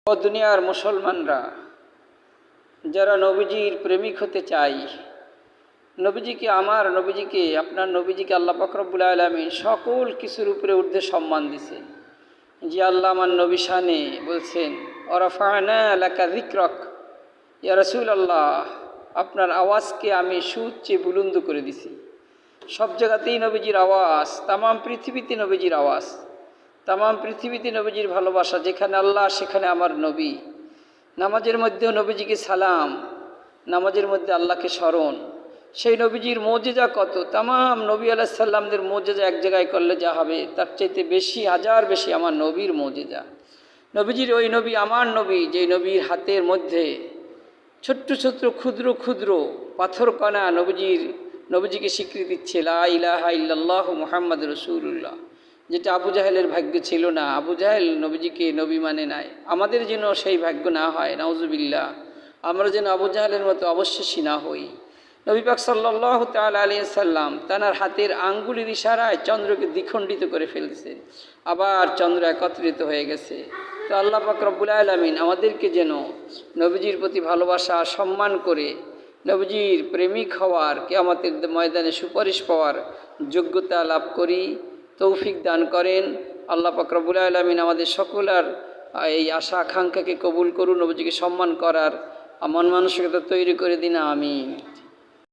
ও দুনিয়ার মুসলমানরা, যারা নবীজির প্রেমিক হতে চাই, নবীজিকে আপনার নবীজিকে আল্লাহ পাক রব্বুল আলামিন সকল কিছুর উপরে ঊর্ধ্বে সম্মান দিয়েছেন। যে আল্লাহ আমার নবী শানে বলছেন, ওয়ারাফা'না লাকা যিকরাক, ইয়া রাসূলুল্লাহ, আপনার আওয়াজকে আমি সুউচ্চে বুলন্দ করে দিছি। সব জায়গাতেই নবীজির আওয়াজ, তামাম পৃথিবীতে নবীজির আওয়াজ, তামাম পৃথিবীতে নবীজির ভালোবাসা। যেখানে আল্লাহ সেখানে আমার নবী। নামাজের মধ্যেও নবীজিকে সালাম, নামাজের মধ্যে আল্লাহকে স্মরণ। সেই নবীজির মোজেজা কত! তামাম নবী আলাইহিস সালামদের মোজেজা এক জায়গায় করলে যা হবে, তার চাইতে বেশি, হাজার বেশি আমার নবীর মোজেজা। নবীজির ওই নবী আমার নবী, যেই নবীর হাতের মধ্যে ছোট্ট ছোট্ট ক্ষুদ্র ক্ষুদ্র পাথর কণা নবীজিকে স্বীকৃতি দিচ্ছে, লা ইলাহা ইল্লাল্লাহু মুহাম্মাদুর রাসূলুল্লাহ। যেটা আবু জাহেলের ভাগ্য ছিল না। আবু জাহেল নবীজিকে নবী মানে নাই। আমাদের যেন সেই ভাগ্য না হয়, নাউজুবিল্লাহ। আমরা যেন আবু জাহেলের মতো অবশ্যই না হই। নবী পাক সাল্লাল্লাহু তাআলা আলাইহি সাল্লাম তানার হাতের আঙ্গুলের ইশারায় চন্দ্রকে দ্বিখণ্ডিত করে ফেলছে, আবার চন্দ্র একত্রিত হয়ে গেছে। তো আল্লাহ পাক রব্বুল আলামিন আমাদেরকে যেন নবীজির প্রতি ভালোবাসা, সম্মান করে নবীজির প্রেমিক হওয়ার, কিয়ামতের ময়দানে সুপারিশ পাওয়ার যোগ্যতা লাভ করি, তৌফিক দান করেন। আল্লাহ পাক রব্বুল আলামিন আমাদের সকলের এই আশা আকাঙ্ক্ষাকে কবুল করুন। নবীজিকে সম্মান করার মন মানসিকতা তৈরি করে দিন, আমিন।